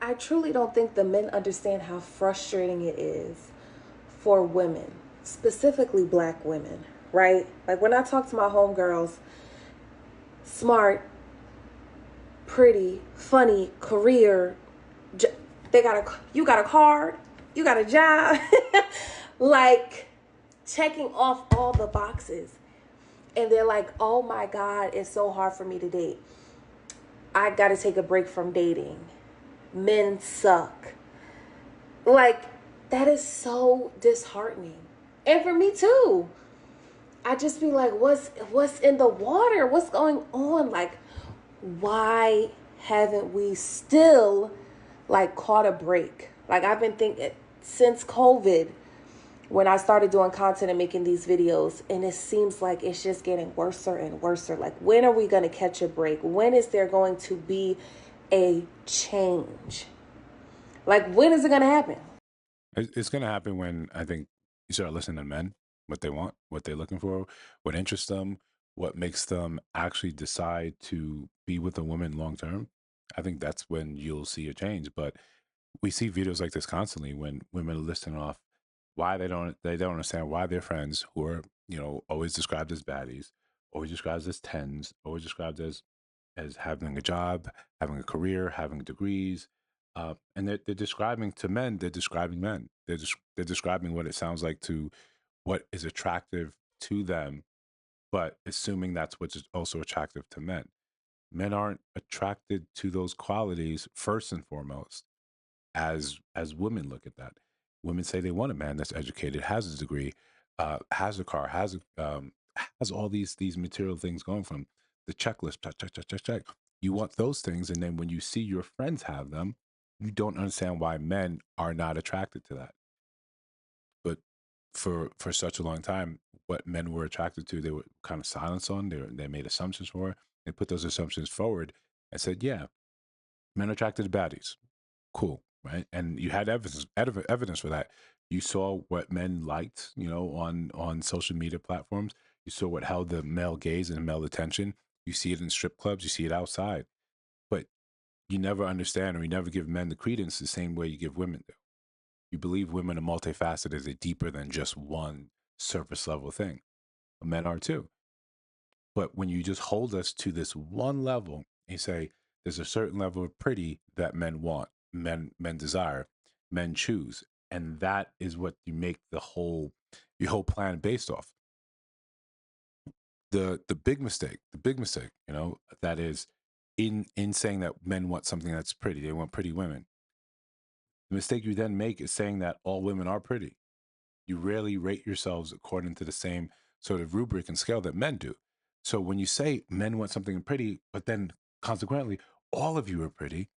I truly don't think the men understand how frustrating it is for women, specifically black women, right? Like when I talk to my homegirls, smart, pretty, funny, career, they got you got a card, you got a job, like checking off all the boxes. And they're like, oh my God, it's so hard for me to date. I got to take a break from dating. Men suck. Like, that is so disheartening. And for me too. I just be like, what's in the water? What's going on? Like, why haven't we still like caught a break? Like I've been thinking since COVID, when I started doing content and making these videos, and it seems like it's just getting worse and worse. Like, when are we going to catch a break? When is there going to be a change? Like, when is it going to happen? It's going to happen when I think you start listening to men, what they want, what they're looking for, what interests them, what makes them actually decide to be with a woman long term. I think that's when you'll see a change. But we see videos like this constantly when women are listing off why they don't understand why their friends who are always described as baddies, always described as tens, always described as having a job, having a career, having degrees, and they're describing to men. They're describing men. They're describing what it sounds like to what is attractive to them, but assuming that's what's also attractive to men. Men aren't attracted to those qualities first and foremost as women look at that. Women say they want a man that's educated, has a degree, has a car, has all these material things going from the checklist, check, check, check, check, check. You want those things, and then when you see your friends have them, you don't understand why men are not attracted to that. But for such a long time, what men were attracted to, they were kind of silenced on. They made assumptions for. They put those assumptions forward and said, "Yeah, men are attracted to baddies. Cool, right?" And you had evidence for that. You saw what men liked, on social media platforms. You saw what held the male gaze and male attention. You see it in strip clubs. You see it outside. But you never understand, or you never give men the credence the same way you give women do. You believe women are multifaceted, they're deeper than just one surface level thing. Men are too. But when you just hold us to this one level and say there's a certain level of pretty that men want, men desire, men choose, and that is what you make your whole plan based off. The big mistake, that is in saying that men want something that's pretty, they want pretty women. The mistake you then make is saying that all women are pretty. You rarely rate yourselves according to the same sort of rubric and scale that men do. So when you say men want something pretty, but then consequently all of you are pretty,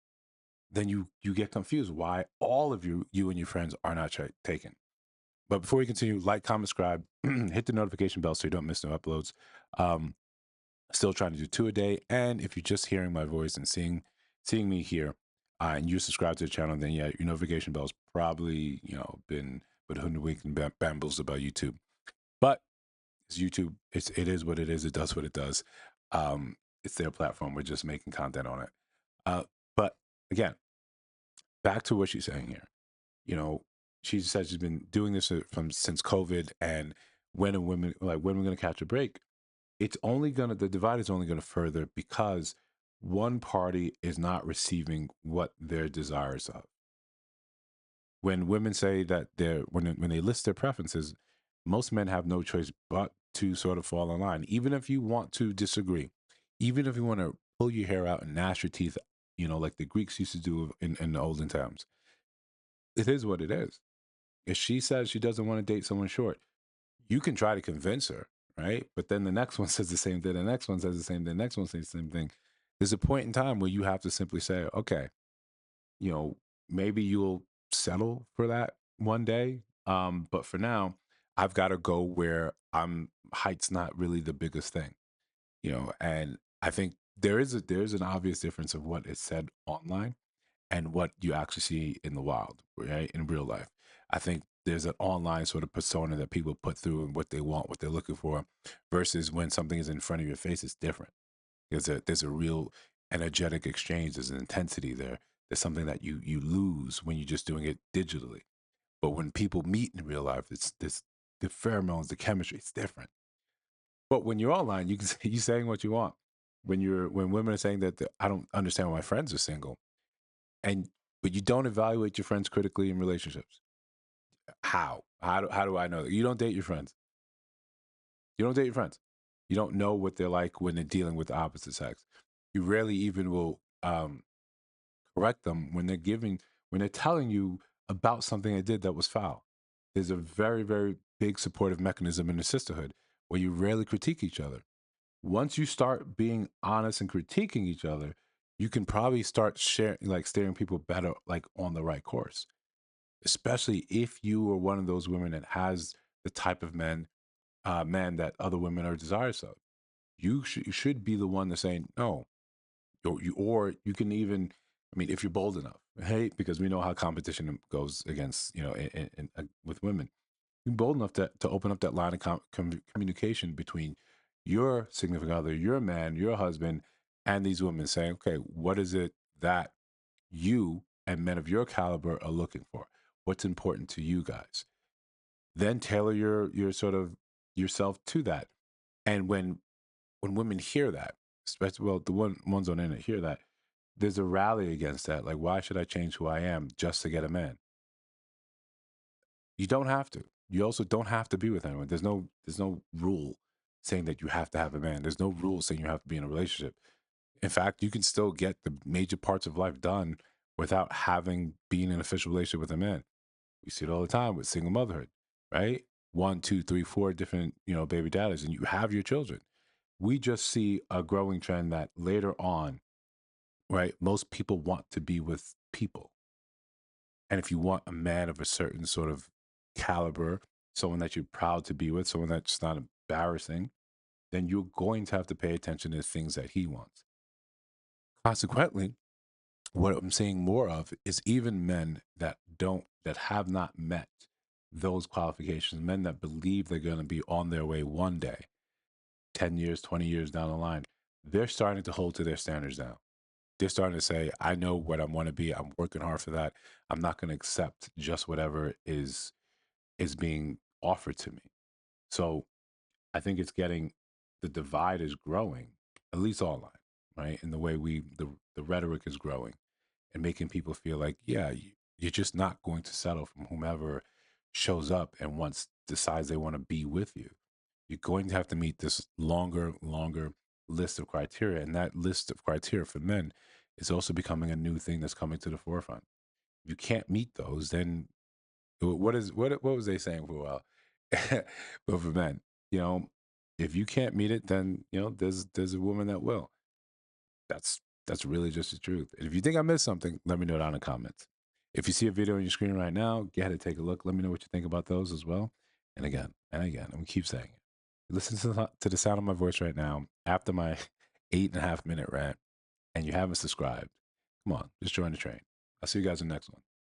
then you get confused why all of you and your friends are not taken. But before we continue, like, comment, subscribe, hit the notification bell so you don't miss no uploads. Um, Still trying to do two a day. And if you're just hearing my voice and seeing me here, and you subscribe to the channel, then yeah, your notification bell's probably been with hoodwinked and bamboozled about YouTube. But it's YouTube. It is what it is. It does what it does. It's their platform. We're just making content on it. But again, back to what she's saying here. You know, she said she's been doing this from since COVID, and when we're going to catch a break. It's only gonna The divide is only gonna further because one party is not receiving what their desires of. When women say that when they list their preferences, most men have no choice but to sort of fall in line. Even if you want to disagree, even if you want to pull your hair out and gnash your teeth, like the Greeks used to do in the olden times. It is what it is. If she says she doesn't want to date someone short, you can try to convince her, right? But then the next one says the same thing. The next one says the same thing. The next one says the same thing. There's a point in time where you have to simply say, okay, you know, maybe you'll settle for that one day. But for now, I've got to go where height's not really the biggest thing, and I think there's an obvious difference of what is said online and what you actually see in the wild, right? In real life. I think there's an online sort of persona that people put through and what they want, what they're looking for, versus when something is in front of your face, it's different. There's a real energetic exchange, there's an intensity there. It's something that you lose when you're just doing it digitally. But when people meet in real life, it's this the pheromones, the chemistry, it's different. But when you're online, you can say you saying what you want. When women are saying that I don't understand why my friends are single, and but you don't evaluate your friends critically in relationships. How? How do I know that? You don't date your friends. You don't date your friends. You don't know what they're like when they're dealing with the opposite sex. You rarely even will correct them when they're telling you about something they did that was foul. There's a very, very big supportive mechanism in the sisterhood where you rarely critique each other. Once you start being honest and critiquing each other, you can probably start sharing, like steering people better, like on the right course. Especially if you are one of those women that has the type of man that other women are desirous of. You should be the one that's saying no, or you can even, I mean, if you're bold enough, hey, because we know how competition goes against, with women. You're bold enough to open up that line of communication between your significant other, your man, your husband, and these women, saying, okay, what is it that you and men of your caliber are looking for? What's important to you guys? Then tailor your sort of yourself to that. And when women hear that, especially, well, the ones on the internet hear that, there's a rally against that. Like, why should I change who I am just to get a man? You don't have to. You also don't have to be with anyone. There's no rule saying that you have to have a man. There's no rule saying you have to be in a relationship. In fact, you can still get the major parts of life done without having been in an official relationship with a man. We see it all the time with single motherhood, right? One, two, three, four different, baby daddies, and you have your children. We just see a growing trend that later on, right, most people want to be with people. And if you want a man of a certain sort of caliber, someone that you're proud to be with, someone that's not embarrassing, then you're going to have to pay attention to the things that he wants. Consequently, what I'm seeing more of is even men that have not met those qualifications, men that believe they're going to be on their way one day, 10 years, 20 years down the line, they're starting to hold to their standards now. They're starting to say, I know what I want to be. I'm working hard for that. I'm not going to accept just whatever is being offered to me. So I think it's getting the divide is growing, at least online, right? And the way the rhetoric is growing and making people feel like, yeah, you're just not going to settle from whomever shows up and once decides they want to be with you. You're going to have to meet this longer list of criteria. And that list of criteria for men is also becoming a new thing that's coming to the forefront. If you can't meet those, then what was they saying for a while? But for men, you know, if you can't meet it, then there's a woman that will. That's really just the truth. And if you think I missed something, let me know down in the comments. If you see a video on your screen right now, go ahead and take a look. Let me know what you think about those as well. And again, I'm gonna keep saying it. Listen to the sound of my voice right now after my 8.5 minute rant, and you haven't subscribed. Come on, just join the train. I'll see you guys in the next one.